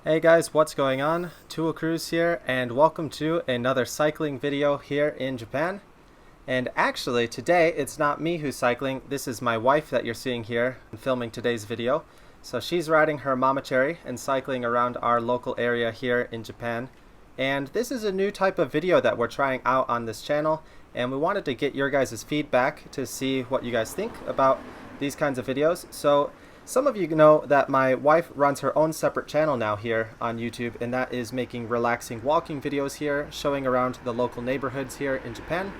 Hey guys, what's going on? Thuong Cruise here, and welcome to another cycling video here in Japan. And actually, today it's not me who's cycling, this is my wife that you're seeing here filming today's video. So she's riding her mamachari and cycling around our local area here in Japan. And this is a new type of video that we're trying out on this channel, and we wanted to get your guys' feedback to see what you guys think about these kinds of videos. So some of you know that my wife runs her own separate channel now here on YouTube, and that is making relaxing walking videos here, showing around the local neighborhoods here in Japan.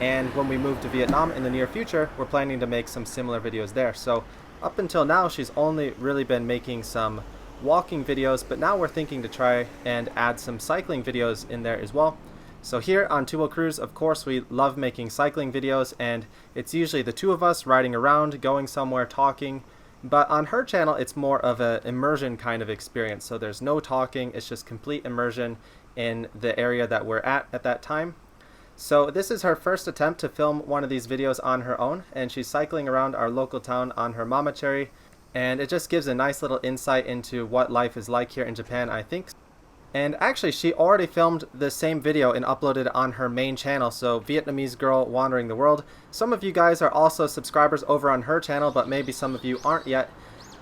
And when we move to Vietnam in the near future, we're planning to make some similar videos there. So up until now, she's only really been making some walking videos, but now we're thinking to try and add some cycling videos in there as well. So here on Thuong Cruise, of course, we love making cycling videos, and it's usually the two of us riding around, going somewhere, talking. But on her channel, it's more of an immersion kind of experience. So there's no talking, it's just complete immersion in the area that we're at that time. So this is her first attempt to film one of these videos on her own, and she's cycling around our local town on her mamachari, and it just gives a nice little insight into what life is like here in Japan, I think. And actually, she already filmed the same video and uploaded on her main channel, so Vietnamese Girl Wandering the World. Some of you guys are also subscribers over on her channel, but maybe some of you aren't yet.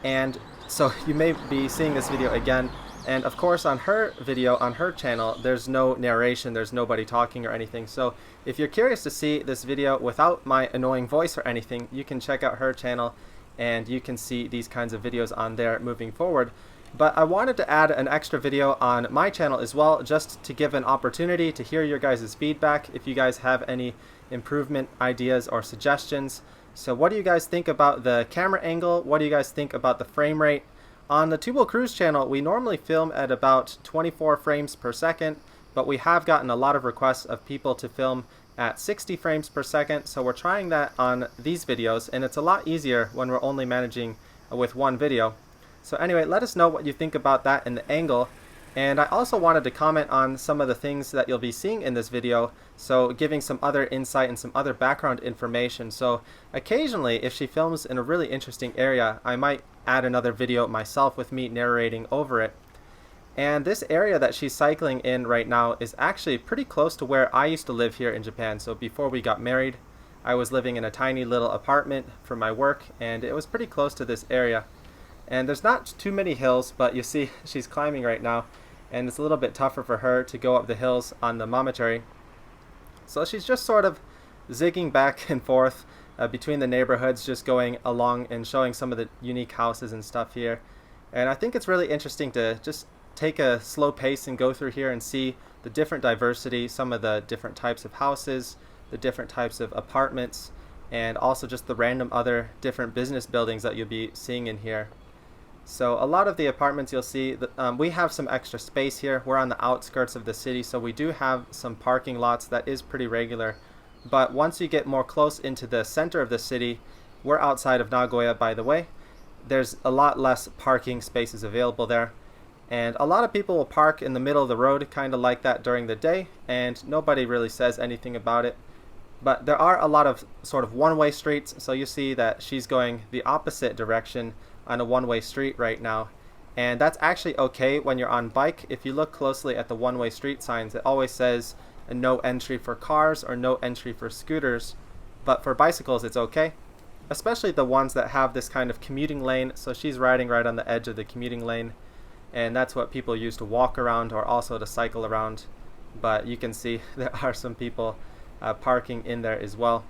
And so you may be seeing this video again. And of course, on her video, on her channel, there's no narration, there's nobody talking or anything. So if you're curious to see this video without my annoying voice or anything, you can check out her channel and you can see these kinds of videos on there moving forward. But I wanted to add an extra video on my channel as well, just to give an opportunity to hear your guys' feedback if you guys have any improvement ideas or suggestions. So what do you guys think about the camera angle? What do you guys think about the frame rate? On the Thuong Cruise channel, we normally film at about 24 frames per second, but we have gotten a lot of requests of people to film at 60 frames per second, so we're trying that on these videos, and it's a lot easier when we're only managing with one video. So anyway, let us know what you think about that and the angle. And I also wanted to comment on some of the things that you'll be seeing in this video, so giving some other insight and some other background information. So occasionally, if she films in a really interesting area, I might add another video myself with me narrating over it. And this area that she's cycling in right now is actually pretty close to where I used to live here in Japan. So before we got married, I was living in a tiny little apartment for my work, and it was pretty close to this area. And there's not too many hills, but you see she's climbing right now, and it's a little bit tougher for her to go up the hills on the mamachari. So she's just sort of zigging back and forth between the neighborhoods, just going along and showing some of the unique houses and stuff here. And I think it's really interesting to just take a slow pace and go through here and see the different diversity, some of the different types of houses, the different types of apartments, and also just the random other different business buildings that you'll be seeing in here. So a lot of the apartments you'll see, we have some extra space here. We're on the outskirts of the city, so we do have some parking lots that is pretty regular. But once you get more close into the center of the city, we're outside of Nagoya, by the way, there's a lot less parking spaces available there. And a lot of people will park in the middle of the road, kind of like that during the day, and nobody really says anything about it. But there are a lot of sort of one-way streets, so you see that she's going the opposite direction on a one-way street right now, and that's actually okay when you're on bike. If you look closely at the one-way street signs, it always says no entry for cars or no entry for scooters, but for bicycles it's okay, especially the ones that have this kind of commuting lane. So she's riding right on the edge of the commuting lane, and that's what people use to walk around or also to cycle around. But you can see there are some people parking in there as well.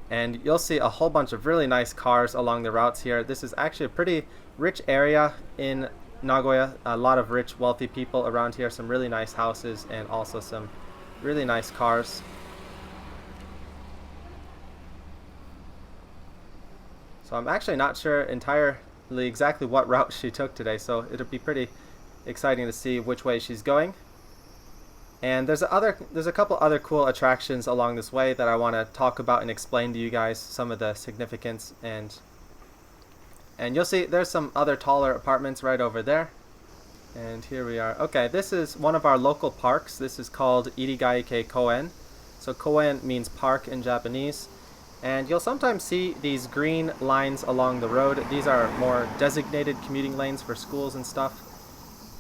And you'll see a whole bunch of really nice cars along the routes here. This is actually a pretty rich area in Nagoya. A lot of rich, wealthy people around here. Some really nice houses and also some really nice cars. So I'm actually not sure entirely exactly what route she took today, so it'll be pretty exciting to see which way she's going. And there's a couple other cool attractions along this way that I want to talk about and explain to you guys some of the significance. And you'll see there's some other taller apartments right over there. And here we are. Okay, this is one of our local parks. This is called Irigaike Koen. So koen means park in Japanese. And you'll sometimes see these green lines along the road. These are more designated commuting lanes for schools and stuff.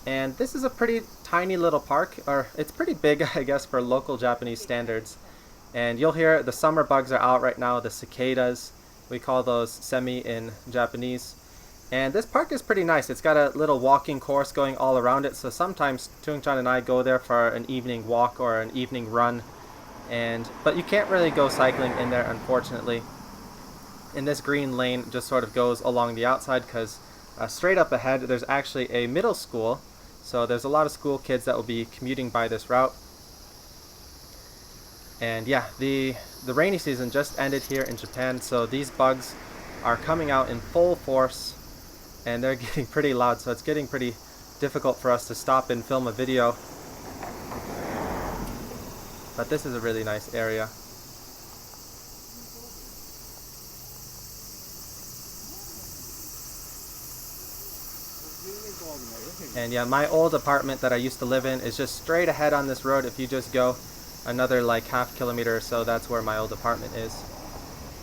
And this is a pretty tiny little park, or it's pretty big, I guess, for local Japanese standards. And you'll hear the summer bugs are out right now, the cicadas. We call those semi in Japanese. And this park is pretty nice. It's got a little walking course going all around it, so sometimes Thuong-chan and I go there for an evening walk or an evening run. But you can't really go cycling in there, unfortunately. And this green lane just sort of goes along the outside because straight up ahead there's actually a middle school. So there's a lot of school kids that will be commuting by this route. And yeah, the rainy season just ended here in Japan, so these bugs are coming out in full force and they're getting pretty loud, so it's getting pretty difficult for us to stop and film a video. But this is a really nice area. And yeah, my old apartment that I used to live in is just straight ahead on this road. If you just go another like half kilometer or so, that's where my old apartment is.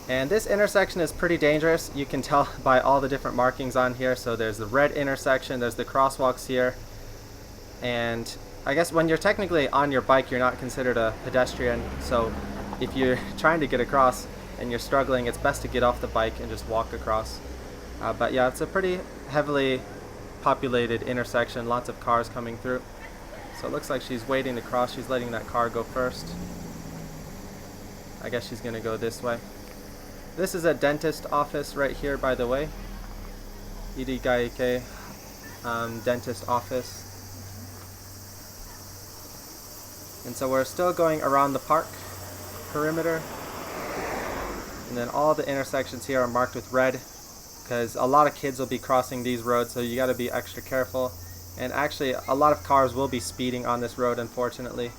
And this intersection is pretty dangerous. You can tell by all the different markings on here. So there's the red intersection, there's the crosswalks here. And I guess when you're technically on your bike, you're not considered a pedestrian. So if you're trying to get across and you're struggling, it's best to get off the bike and just walk across. But yeah, it's a pretty heavily populated intersection, lots of cars coming through. So it looks like she's waiting to cross. She's letting that car go first. I guess she's gonna go this way. This is a dentist office right here, by the way. Irigaike dentist office. And so we're still going around the park perimeter. And then all the intersections here are marked with red because a lot of kids will be crossing these roads, so you got to be extra careful. And actually, a lot of cars will be speeding on this road, unfortunately.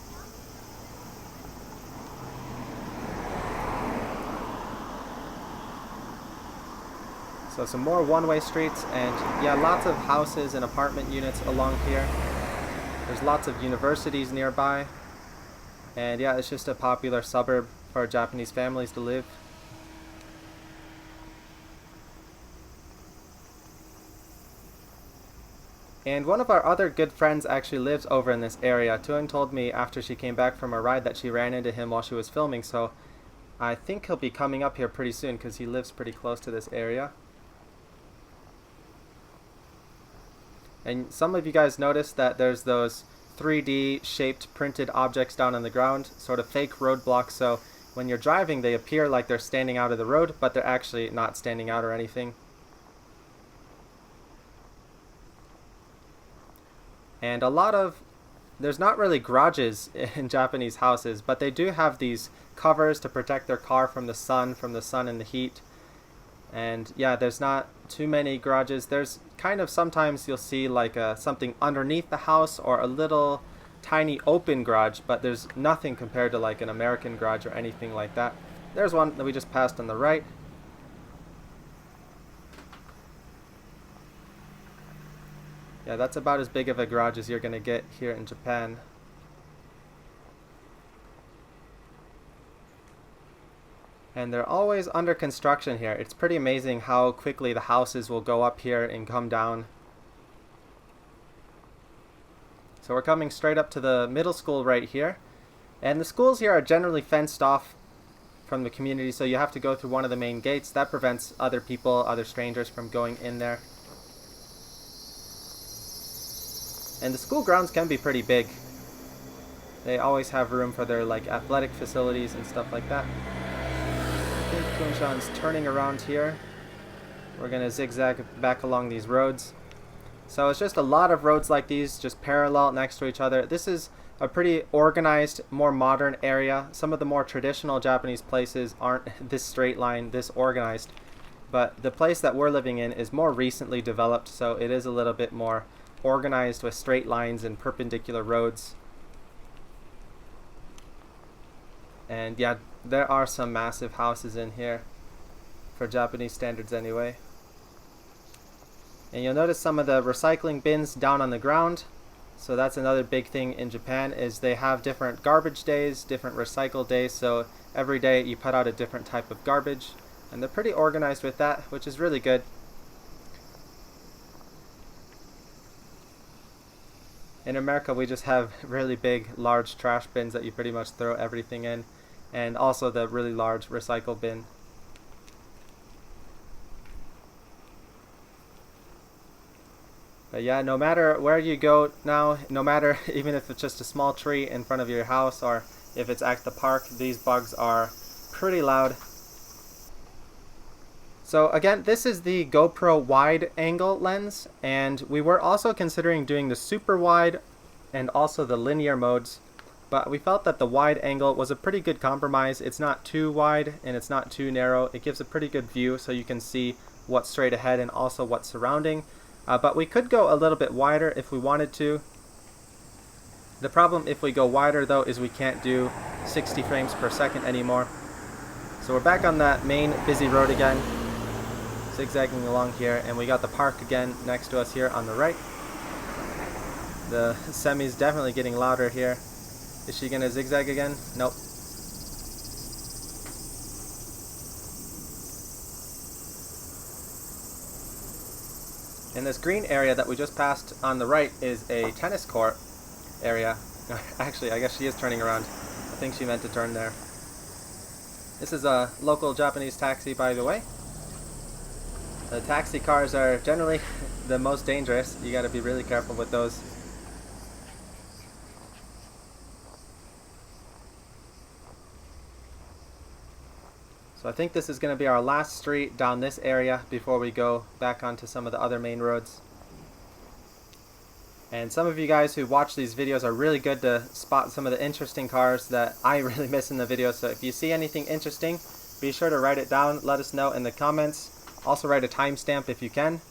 So some more one-way streets, and yeah, lots of houses and apartment units along here. There's lots of universities nearby. And yeah, it's just a popular suburb for Japanese families to live. And one of our other good friends actually lives over in this area. Thuong told me after she came back from a ride that she ran into him while she was filming, so I think he'll be coming up here pretty soon because he lives pretty close to this area. And some of you guys noticed that there's those 3D shaped printed objects down on the ground, sort of fake roadblocks, so when you're driving they appear like they're standing out of the road, but they're actually not standing out or anything. And there's not really garages in Japanese houses, but they do have these covers to protect their car from the sun and the heat. And yeah, there's not too many garages. There's kind of sometimes you'll see like something underneath the house or a little tiny open garage, but there's nothing compared to like an American garage or anything like that. There's one that we just passed on the right. Yeah, that's about as big of a garage as you're going to get here in Japan. And they're always under construction here. It's pretty amazing how quickly the houses will go up here and come down. So we're coming straight up to the middle school right here. And the schools here are generally fenced off from the community, so you have to go through one of the main gates. That prevents other people, other strangers from going in there. And the school grounds can be pretty big. They always have room for their like athletic facilities and stuff like that. I think Thuong-chan's turning around here. We're gonna zigzag back along these roads. So it's just a lot of roads like these, just parallel next to each other. This is a pretty organized, more modern area. Some of the more traditional Japanese places aren't this straight line, this organized. But the place that we're living in is more recently developed, so it is a little bit more organized with straight lines and perpendicular roads. And yeah, there are some massive houses in here for Japanese standards anyway. And you'll notice some of the recycling bins down on the ground. So that's another big thing in Japan, is they have different garbage days, different recycle days. So every day you put out a different type of garbage, and they're pretty organized with that, which is really good. In America, we just have really big, large trash bins that you pretty much throw everything in, and also the really large recycle bin. But yeah, no matter where you go now, no matter even if it's just a small tree in front of your house or if it's at the park, these bugs are pretty loud. So again, this is the GoPro wide angle lens, and we were also considering doing the super wide and also the linear modes, but we felt that the wide angle was a pretty good compromise. It's not too wide and it's not too narrow. It gives a pretty good view so you can see what's straight ahead and also what's surrounding. But we could go a little bit wider if we wanted to. The problem if we go wider though is we can't do 60 frames per second anymore. So we're back on that main busy road again, zigzagging along here, and we got the park again next to us here on the right. The semi's definitely getting louder here. Is she gonna zigzag again? Nope. And this green area that we just passed on the right is a tennis court area. Actually, I guess she is turning around. I think she meant to turn there. This is a local Japanese taxi, by the way. The taxi cars are generally the most dangerous. You gotta be really careful with those. So I think this is gonna be our last street down this area before we go back onto some of the other main roads. And some of you guys who watch these videos are really good to spot some of the interesting cars that I really miss in the video. So if you see anything interesting, be sure to write it down. Let us know in the comments. Also write a timestamp if you can.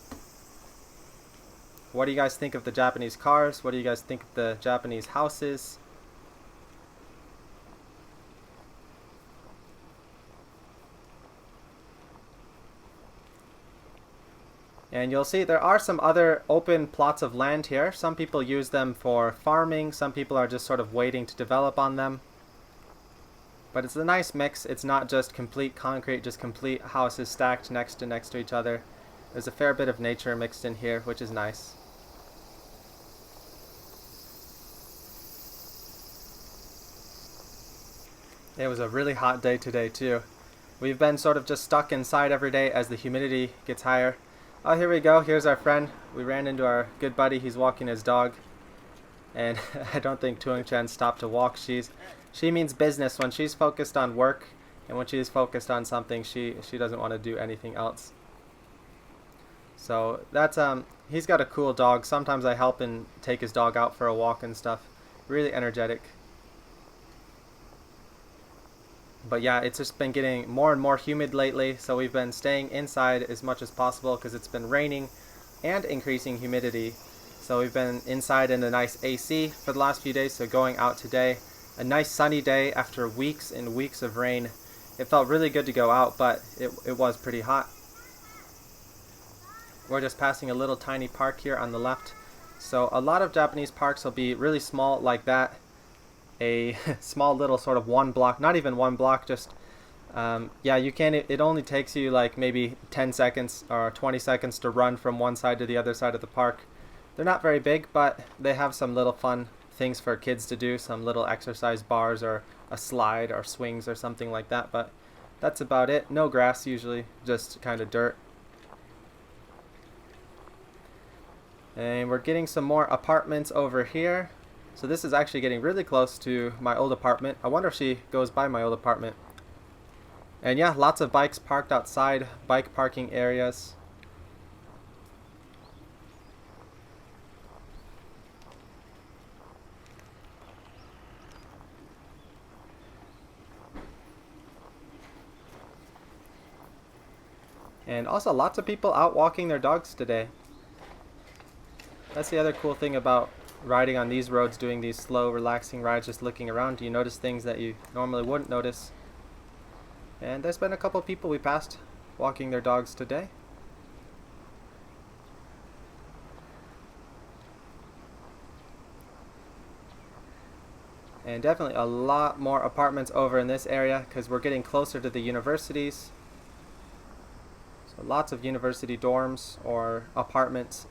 What do you guys think of the Japanese cars? What do you guys think of the Japanese houses? And you'll see there are some other open plots of land here. Some people use them for farming. Some people are just sort of waiting to develop on them. But it's a nice mix. It's not just complete concrete, just complete houses stacked next to each other. There's a fair bit of nature mixed in here, which is nice. It was a really hot day today too. We've been sort of just stuck inside every day as the humidity gets higher. Oh, here we go. Here's our friend. We ran into our good buddy. He's walking his dog. And I don't think Thuong-chan stopped to walk. She means business. When she's focused on work and when she's focused on something, she doesn't want to do anything else. So that's he's got a cool dog. Sometimes I help him take his dog out for a walk and stuff. Really energetic. But yeah, it's just been getting more and more humid lately, so we've been staying inside as much as possible because it's been raining and increasing humidity. So we've been inside in a nice AC for the last few days, so going out today, a nice sunny day after weeks and weeks of rain. It felt really good to go out, but it was pretty hot. We're just passing a little tiny park here on the left. So a lot of Japanese parks will be really small like that. A small little sort of one block, not even one block, just yeah, you can, it only takes you like maybe 10 seconds or 20 seconds to run from one side to the other side of the park. They're not very big, but they have some little fun things for kids to do, some little exercise bars or a slide or swings or something like that, but that's about it. No grass usually, just kind of dirt. And we're getting some more apartments over here. So this is actually getting really close to my old apartment. I wonder if she goes by my old apartment. And yeah, lots of bikes parked outside, bike parking areas. And also lots of people out walking their dogs today. That's the other cool thing about riding on these roads, doing these slow, relaxing rides, just looking around. You notice things that you normally wouldn't notice. And there's been a couple people we passed walking their dogs today. And definitely a lot more apartments over in this area because we're getting closer to the universities. So lots of university dorms or apartments.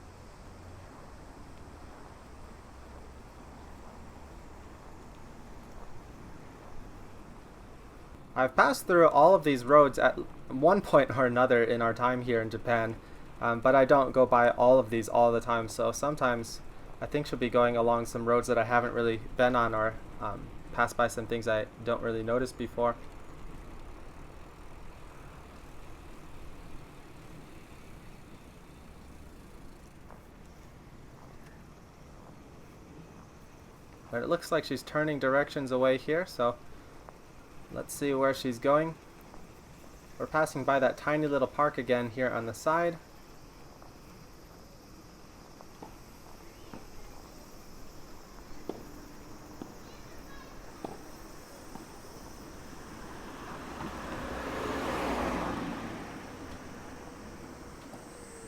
I've passed through all of these roads at one point or another in our time here in Japan, but I don't go by all of these all the time, so sometimes I think she'll be going along some roads that I haven't really been on, or pass by some things I don't really notice before. But it looks like she's turning directions away here, so let's see where she's going. We're passing by that tiny little park again here on the side.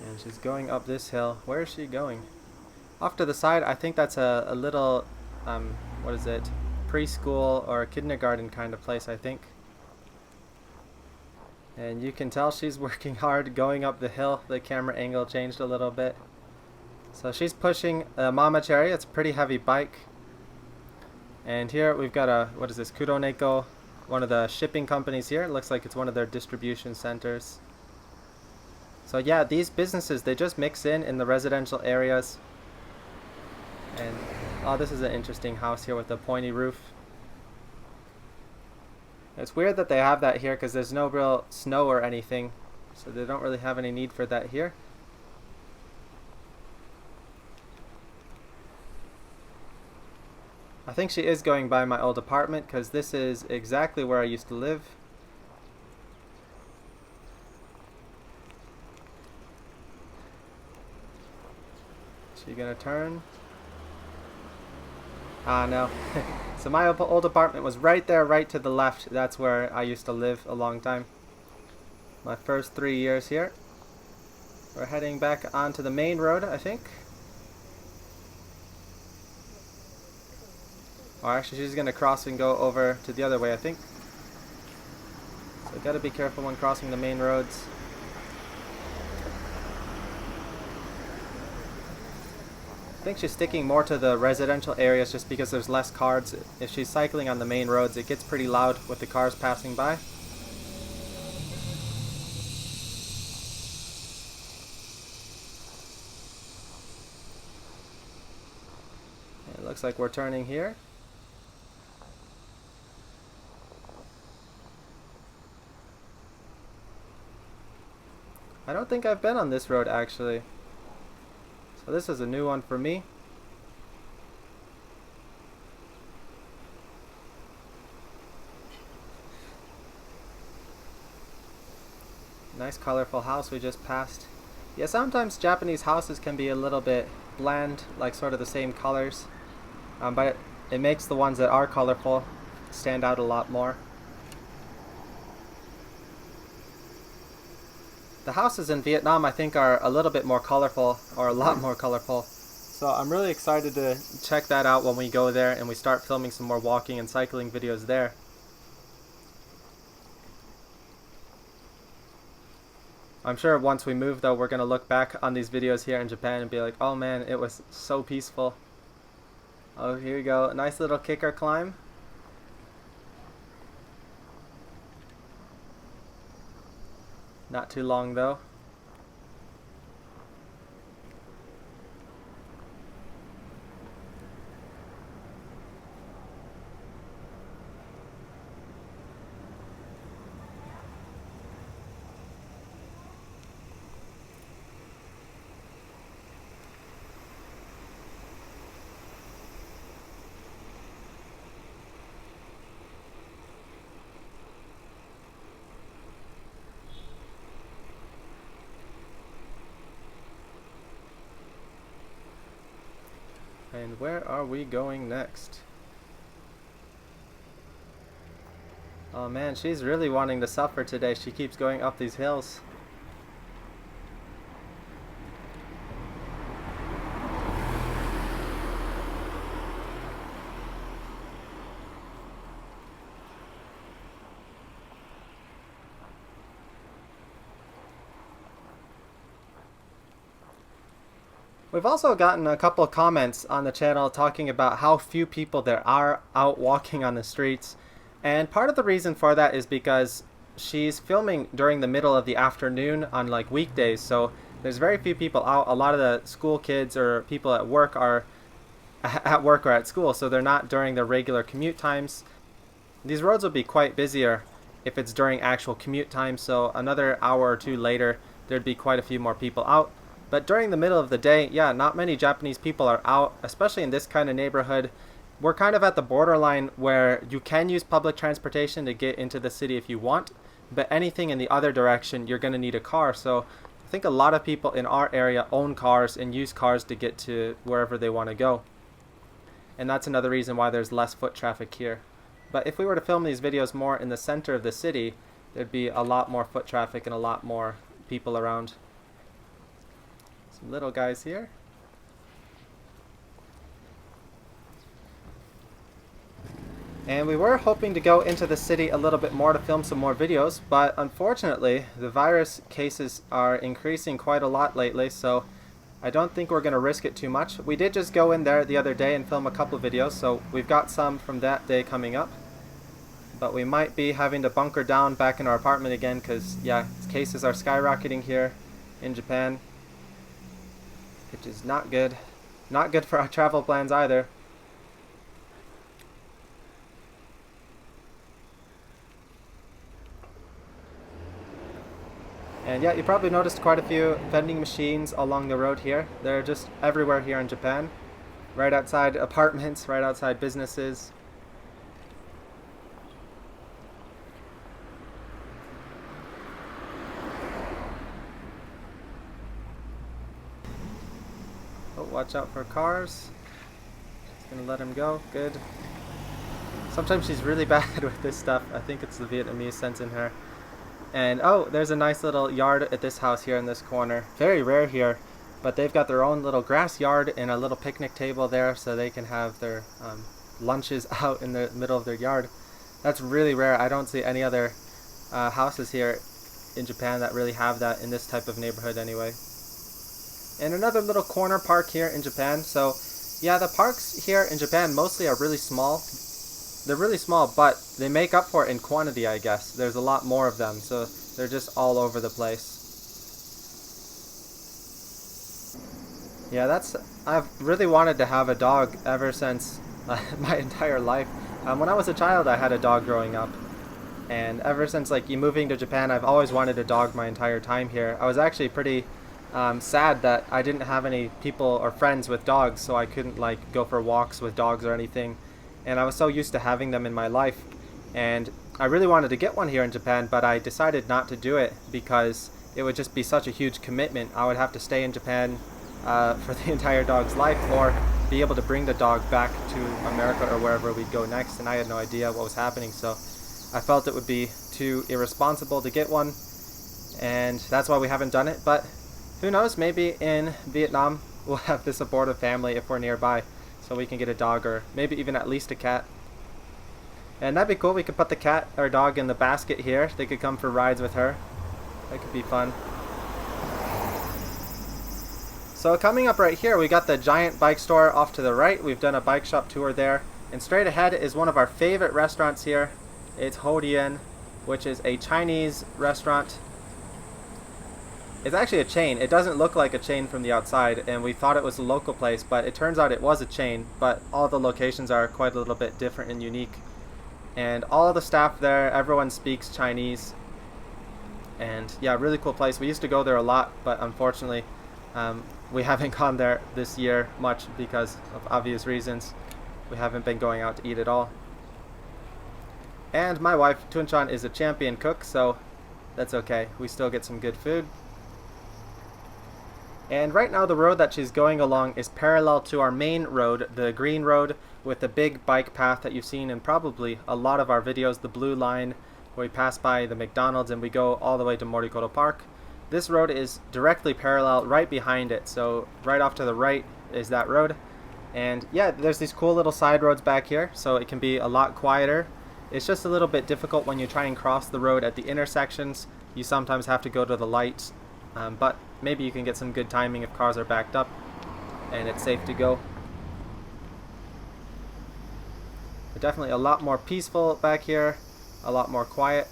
And she's going up this hill. Where is she going? Off to the side, I think that's a little, what is it? Preschool or kindergarten kind of place, I think. And you can tell she's working hard going up the hill. The camera angle changed a little bit. So she's pushing a mamachari. It's a pretty heavy bike. And here we've got a, what is this, Kuroneko, one of the shipping companies here. It looks like it's one of their distribution centers. So yeah, these businesses, they just mix in the residential areas. And oh, this is an interesting house here with a pointy roof. It's weird that they have that here because there's no real snow or anything, so they don't really have any need for that here. I think she is going by my old apartment because this is exactly where I used to live. Is she gonna turn? Ah, no. So my old apartment was right there, right to the left. That's where I used to live a long time. My first 3 years here. We're heading back onto the main road, I think. Or actually, she's going to cross and go over to the other way, I think. So gotta be careful when crossing the main roads. I think she's sticking more to the residential areas just because there's less cars. If she's cycling on the main roads, it gets pretty loud with the cars passing by. It looks like we're turning here. I don't think I've been on this road actually. So this is a new one for me. Nice colorful house we just passed. Yeah, sometimes Japanese houses can be a little bit bland, like sort of the same colors. But it makes the ones that are colorful stand out a lot more. The houses in Vietnam, I think, are a little bit more colorful, or a lot more colorful. So I'm really excited to check that out when we go there and we start filming some more walking and cycling videos there. I'm sure once we move though, we're going to look back on these videos here in Japan and be like, oh man, it was so peaceful. Oh, here we go. A nice little kicker climb. Not too long though. And where are we going next? Oh man, she's really wanting to suffer today. She keeps going up these hills. We've also gotten a couple of comments on the channel talking about how few people there are out walking on the streets. And part of the reason for that is because she's filming during the middle of the afternoon on like weekdays, so there's very few people out. A lot of the school kids or people at work are or at school, so they're not during their regular commute times. These roads will be quite busier if it's during actual commute time, so another hour or two later there'd be quite a few more people out. But during the middle of the day, yeah, not many Japanese people are out, especially in this kind of neighborhood. We're kind of at the borderline where you can use public transportation to get into the city if you want, but anything in the other direction, you're going to need a car. So I think a lot of people in our area own cars and use cars to get to wherever they want to go. And that's another reason why there's less foot traffic here. But if we were to film these videos more in the center of the city, there'd be a lot more foot traffic and a lot more people around. Some little guys here. And we were hoping to go into the city a little bit more to film some more videos, but unfortunately the virus cases are increasing quite a lot lately, so I don't think we're going to risk it too much. We did just go in there the other day and film a couple of videos, so we've got some from that day coming up. But we might be having to bunker down back in our apartment again because, yeah, cases are skyrocketing here in Japan, which is not good. Not good for our travel plans either. And yeah, you probably noticed quite a few vending machines along the road here. They're just everywhere here in Japan. Right outside apartments, right outside businesses. Oh, watch out for cars. Just gonna let him go. Good. Sometimes she's really bad with this stuff. I think it's the Vietnamese sense in her. And oh, there's a nice little yard at this house here in this corner. Very rare here, but they've got their own little grass yard and a little picnic table there so they can have their lunches out in the middle of their yard. That's really rare. I don't see any other houses here in Japan that really have that in this type of neighborhood anyway. And another little corner park here in Japan. So yeah, the parks here in Japan mostly are really small. They're really small, but they make up for it in quantity, I guess. There's a lot more of them, so they're just all over the place. Yeah, I've really wanted to have a dog ever since my entire life. When I was a child, I had a dog growing up. And ever since like moving to Japan, I've always wanted a dog my entire time here. I was actually pretty sad that I didn't have any people or friends with dogs, so I couldn't like go for walks with dogs or anything. And I was so used to having them in my life, and I really wanted to get one here in Japan, but I decided not to do it because it would just be such a huge commitment. I would have to stay in Japan for the entire dog's life, or be able to bring the dog back to America or wherever we'd go next, and I had no idea what was happening, so I felt it would be too irresponsible to get one, and that's why we haven't done it. But who knows, maybe in Vietnam we'll have this abortive family if we're nearby. So we can get a dog, or maybe even at least a cat. And that'd be cool. We could put the cat or dog in the basket here. They could come for rides with her. That could be fun. So coming up right here, we got the giant bike store off to the right. We've done a bike shop tour there. And straight ahead is one of our favorite restaurants here. It's Hodien, which is a Chinese restaurant. It's actually a chain. It doesn't look like a chain from the outside, and we thought it was a local place, but it turns out it was a chain, but all the locations are quite a little bit different and unique. And all the staff there, everyone speaks Chinese. And yeah, really cool place. We used to go there a lot, but unfortunately we haven't gone there this year much because of obvious reasons. We haven't been going out to eat at all. And my wife, Thuong, is a champion cook, so that's okay. We still get some good food. And right now the road that she's going along is parallel to our main road, the green road, with the big bike path that you've seen in probably a lot of our videos, the blue line, where we pass by the McDonald's and we go all the way to Morikoto Park. This road is directly parallel right behind it, so right off to the right is that road. And yeah, there's these cool little side roads back here, so it can be a lot quieter. It's just a little bit difficult when you try and cross the road at the intersections. You sometimes have to go to the lights, but maybe you can get some good timing if cars are backed up and it's safe to go. Definitely a lot more peaceful back here, a lot more quiet,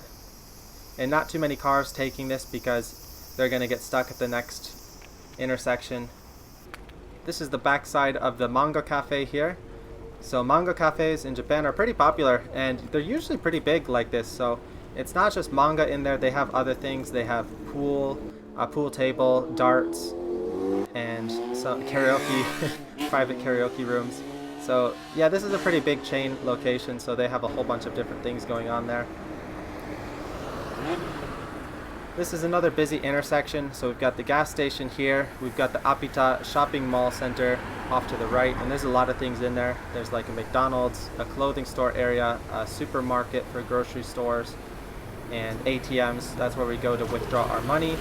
and not too many cars taking this because they're going to get stuck at the next intersection. This is the backside of the manga cafe here. So manga cafes in Japan are pretty popular, and they're usually pretty big like this. So it's not just manga in there, they have other things. They have pool, a pool table, darts, and some karaoke, private karaoke rooms. So yeah, this is a pretty big chain location, so they have a whole bunch of different things going on there. This is another busy intersection, so we've got the gas station here, we've got the Apita shopping mall center off to the right, and there's a lot of things in there. There's like a McDonald's, a clothing store area, a supermarket for grocery stores, and ATMs. That's where we go to withdraw our money.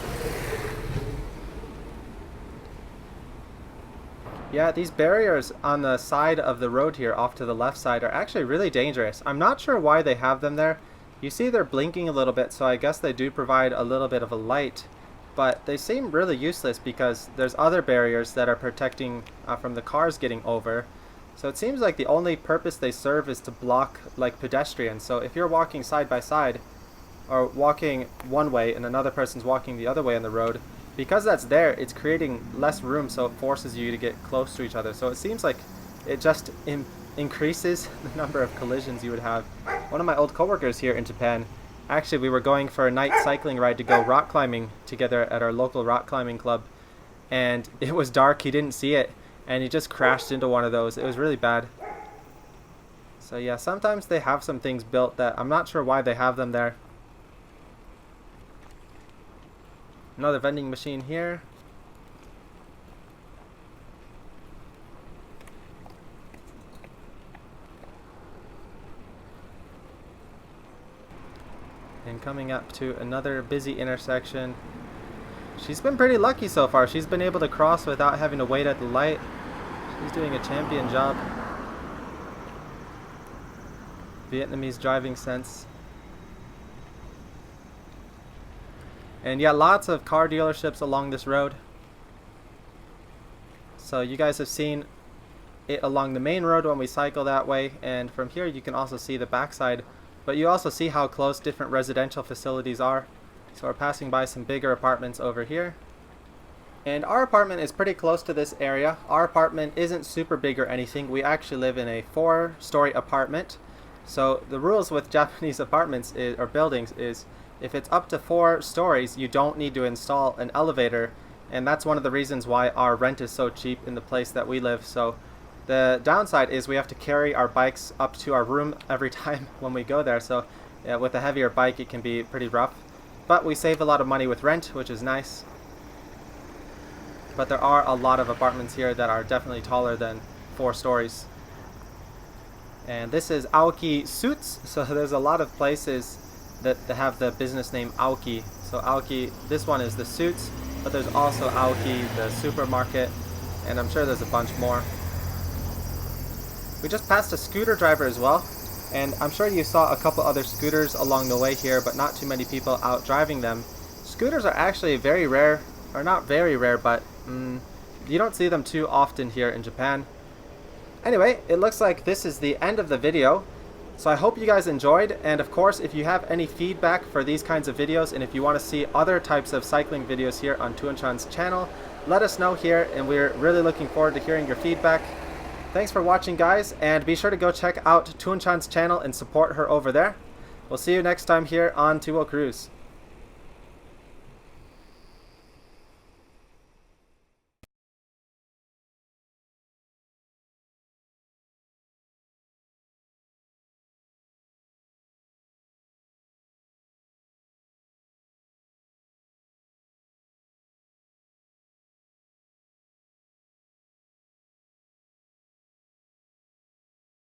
Yeah, these barriers on the side of the road here off to the left side are actually really dangerous. I'm not sure why they have them there. You see they're blinking a little bit, so I guess they do provide a little bit of a light. But they seem really useless because there's other barriers that are protecting from the cars getting over. So it seems like the only purpose they serve is to block like pedestrians. So if you're walking side by side or walking one way and another person's walking the other way on the road, because that's there, it's creating less room, so it forces you to get close to each other. So it seems like it just increases the number of collisions you would have. One of my old coworkers here in Japan, actually we were going for a night cycling ride to go rock climbing together at our local rock climbing club, and it was dark, he didn't see it, and he just crashed into one of those. It was really bad. So yeah, sometimes they have some things built that I'm not sure why they have them there. Another vending machine here. And coming up to another busy intersection. She's been pretty lucky so far. She's been able to cross without having to wait at the light. She's doing a champion job. Vietnamese driving sense. And yeah, lots of car dealerships along this road. So you guys have seen it along the main road when we cycle that way, and from here you can also see the backside, but you also see how close different residential facilities are. So we're passing by some bigger apartments over here. And our apartment is pretty close to this area. Our apartment isn't super big or anything. We actually live in a 4-story apartment. So the rules with Japanese apartments or buildings is if it's up to 4 stories, you don't need to install an elevator, and that's one of the reasons why our rent is so cheap in the place that we live. So the downside is we have to carry our bikes up to our room every time when we go there, so yeah, with a heavier bike it can be pretty rough. But we save a lot of money with rent, which is nice. But there are a lot of apartments here that are definitely taller than 4 stories. And this is Aoki Suits, so there's a lot of places that have the business name Aoki. So Aoki, this one is the Suits, but there's also Aoki, the supermarket, and I'm sure there's a bunch more. We just passed a scooter driver as well, and I'm sure you saw a couple other scooters along the way here, but not too many people out driving them. Scooters are actually very rare, or not very rare, but you don't see them too often here in Japan. Anyway, it looks like this is the end of the video. So I hope you guys enjoyed, and of course if you have any feedback for these kinds of videos, and if you want to see other types of cycling videos here on Thuong-chan's channel, let us know here, and we're really looking forward to hearing your feedback. Thanks for watching, guys, and be sure to go check out Thuong-chan's channel and support her over there. We'll see you next time here on Tuo Cruise.